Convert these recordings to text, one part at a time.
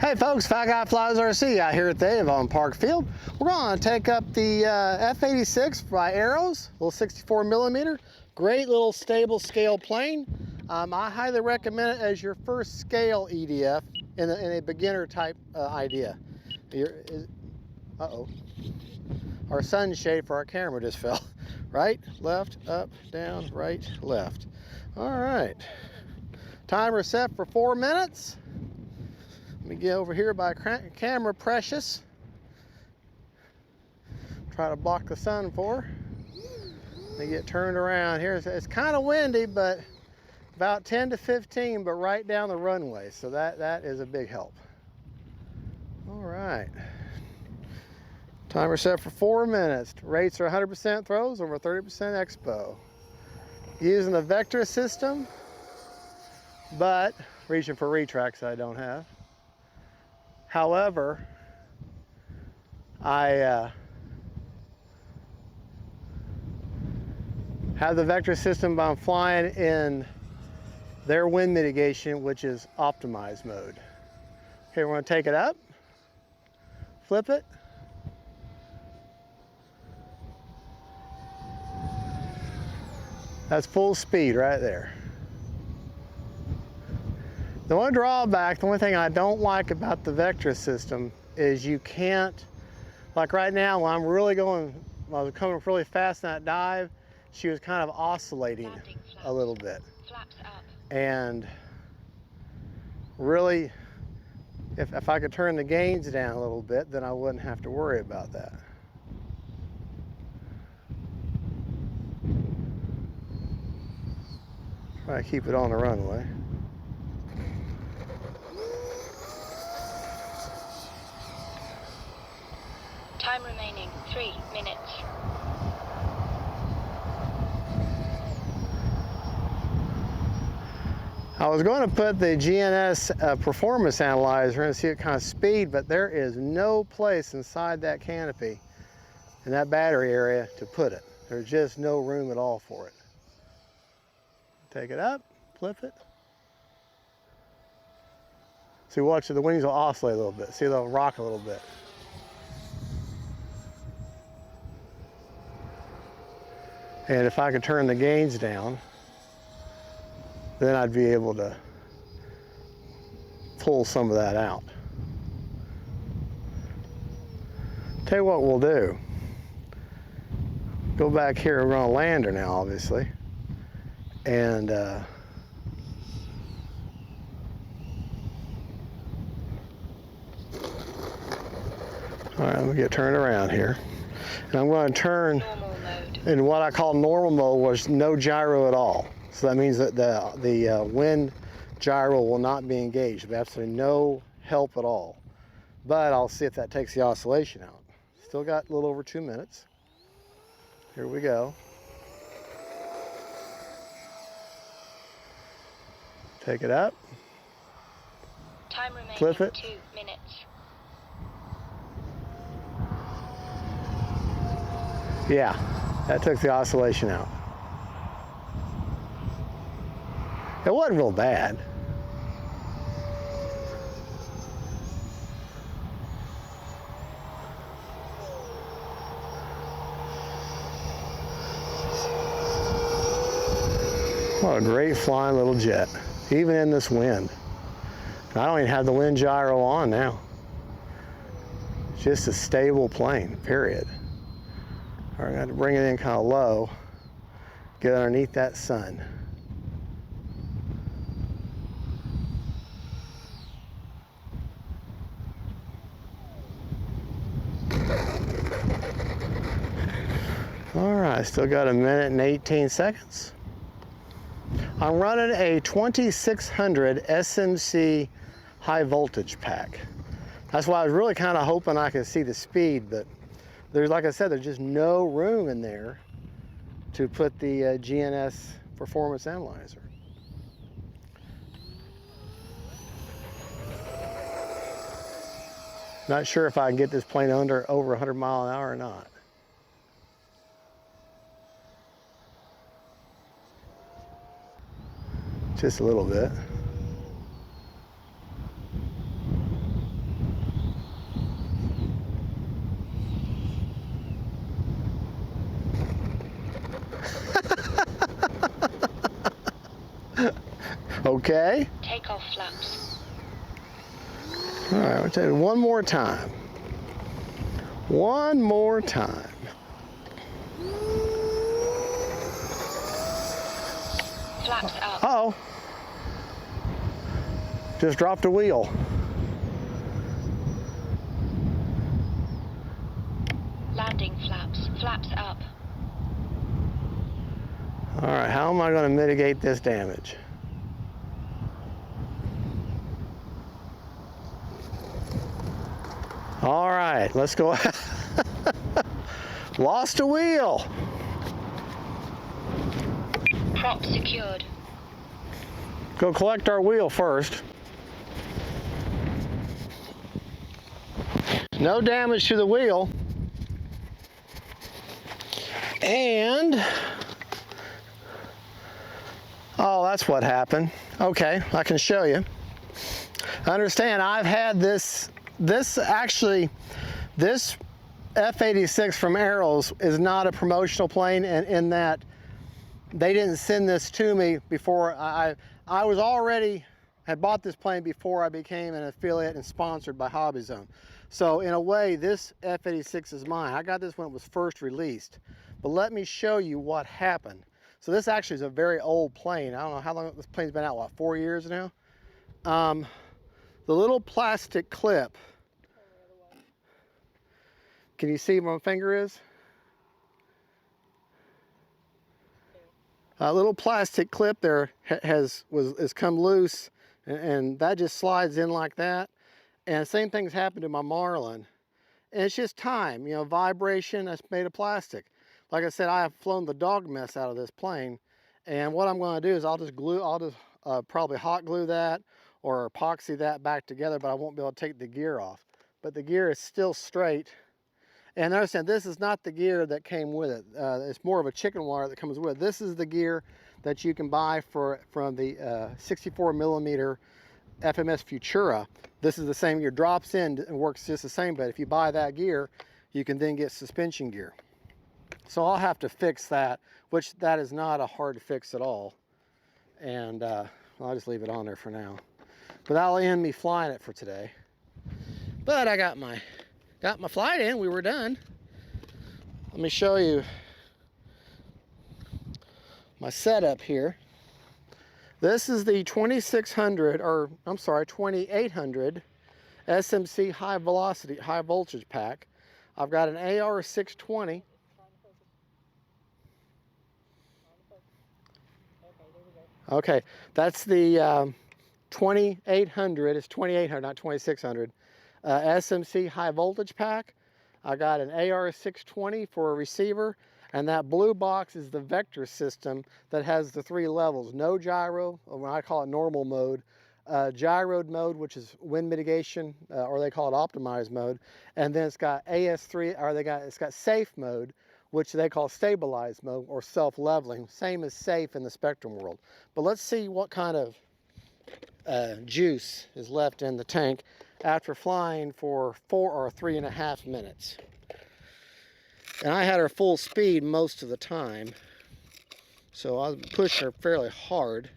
Hey folks, Fat Guy Flies RC out here at the Avon Park Field. We're going to take up the F-86 by Arrows, little 64mm. Great little stable scale plane. I highly recommend it as your first scale EDF in a beginner type idea. Uh-oh. Our sunshade for our camera just fell. Right, left, up, down, right, left. All right. Timer set for 4 minutes. Let me get over here by camera Precious. Try to block the sun for her. Let me get turned around here. It's kind of windy, but about 10 to 15, but right down the runway. So that is a big help. All right. Timer set for 4 minutes. Rates are 100% throws over 30% expo. Using the vector system, but reaching for retracts I don't have. However, I have the vector system, but I'm flying in their wind mitigation, which is optimized mode. Okay, we're going to take it up, flip it. That's full speed right there. The one drawback, the only thing I don't like about the vector system is you can't, like right now when I'm really going, when I was coming really fast in that dive, she was kind of oscillating a little bit. Flaps up. And really, if I could turn the gains down a little bit, then I wouldn't have to worry about that. Try to keep it on the runway. Time remaining 3 minutes. I was going to put the GNS performance analyzer and see what kind of speed, but there is no place inside that canopy in that battery area to put it. There's just no room at all for it. Take it up, flip it. See, watch, the wings will oscillate a little bit. See, they'll rock a little bit. And if I could turn the gains down, then I'd be able to pull some of that out. Tell you what we'll do. Go back here, we're gonna land her now, obviously. And all right, let me get turned around here. And I'm going to turn in what I call normal mode, was no gyro at all. So that means that the wind gyro will not be engaged, but absolutely no help at all. But I'll see if that takes the oscillation out. Still got a little over 2 minutes. Here we go. Take it up. Time remaining Flip it. 2 minutes. Yeah, that took the oscillation out. It wasn't real bad. What a great flying little jet, even in this wind. I don't even have the wind gyro on now. It's just a stable plane, period. All right, I got to bring it in kind of low, get underneath that sun. All right, still got 1 minute and 18 seconds. I'm running a 2600 SMC high voltage pack. That's why I was really kind of hoping I could see the speed, but there's, like I said, there's just no room in there to put the GNS performance analyzer. Not sure if I can get this plane over 100 miles an hour or not. Just a little bit. Okay. Takeoff flaps. All right, we'll take it one more time. One more time. Flaps up. Uh-oh. Just dropped a wheel. Landing flaps. Flaps up. All right, how am I going to mitigate this damage? All right, let's go. Lost a wheel. Prop secured. Go collect our wheel first. No damage to the wheel. And, oh, that's what happened. Okay, I can show you. Understand, I've had this F-86 from Arrows is not a promotional plane, and in that they didn't send this to me before I was already had bought this plane before I became an affiliate and sponsored by Hobby Zone. So in a way, this F-86 is mine. I got this when it was first released. But let me show you what happened. So this actually is a very old plane. I don't know how long this plane's been out, what, 4 years now? The little plastic clip. Can you see where my finger is? A little plastic clip there has come loose, and that just slides in like that. And the same thing's happened to my Marlin. And it's just time, you know, vibration that's made of plastic. Like I said, I have flown the dog mess out of this plane, and what I'm going to do is I'll just probably hot glue that or epoxy that back together, but I won't be able to take the gear off. But the gear is still straight. And understand, this is not the gear that came with it. It's more of a chicken wire that comes with it. This is the gear that you can buy from the 64mm FMS Futura. This is the same gear, drops in and works just the same, but if you buy that gear, you can then get suspension gear. So I'll have to fix that, which that is not a hard fix at all. And I'll just leave it on there for now. But that'll end me flying it for today. But I got my flight in, we were done. Let me show you my setup here. This is the 2800 SMC high voltage pack. I've got an AR620. Okay, that's the 2800, it's 2800, not 2600. SMC high voltage pack. I got an AR620 for a receiver, and that blue box is the vector system that has the 3 levels. No gyro, or when I call it normal mode, gyroed mode, which is wind mitigation, or they call it optimized mode, and then it's got AS3, or it's got safe mode, which they call stabilized mode or self-leveling, same as safe in the Spectrum world. But let's see what kind of juice is left in the tank after flying for 4 or 3.5 minutes. And I had her full speed most of the time, so I was pushing her fairly hard.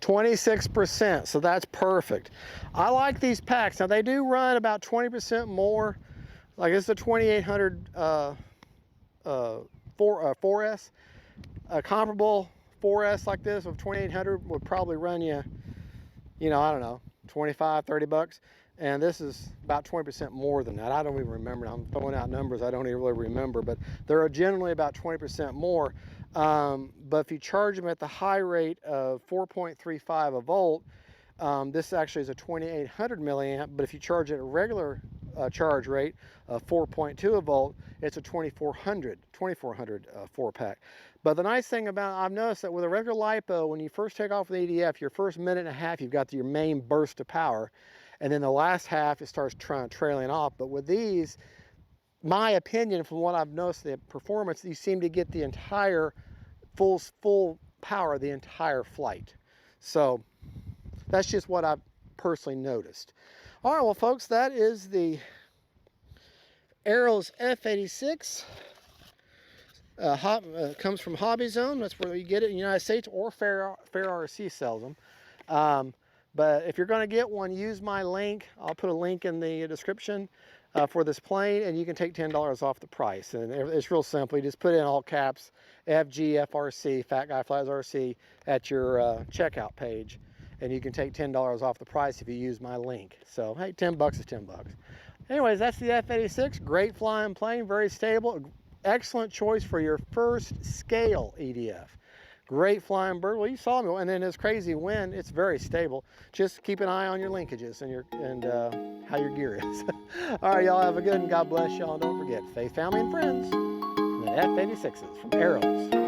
26%, so that's perfect. I like these packs. Now they do run about 20% more. Like it's the 2800 4S. A comparable 4S like this of 2800 would probably run you, I don't know, 25, 30 bucks. And this is about 20% more than that. I don't even remember. I'm throwing out numbers I don't even really remember, but they're generally about 20% more. But if you charge them at the high rate of 4.35 a volt, this actually is a 2800 milliamp, but if you charge it at a regular charge rate of 4.2 a volt, it's a 2400 4-pack. But the nice thing about, I've noticed that with a regular LiPo, when you first take off with EDF, your first minute and a half, you've got your main burst of power. And then the last half, it starts trailing off. But with these, my opinion, from what I've noticed, the performance, you seem to get the entire full power the entire flight. So that's just what I've personally noticed. All right, well, folks, that is the Arrow's F-86. Comes from Hobby Zone. That's where you get it in the United States, or FGFRC sells them. But if you're going to get one, use my link. I'll put a link in the description for this plane, and you can take $10 off the price. And it's real simple. You just put in all caps FGFRC, Fat Guy Flies RC, at your checkout page, and you can take $10 off the price if you use my link. So hey, 10 bucks is 10 bucks. Anyways, that's the F-86. Great flying plane, very stable. Excellent choice for your first scale EDF. Great flying bird. Well, you saw me, and then this crazy wind, it's very stable. Just keep an eye on your linkages and how your gear is. All right, y'all have a good one. God bless y'all. Don't forget, faith, family, and friends. And the F-86s from Arrows.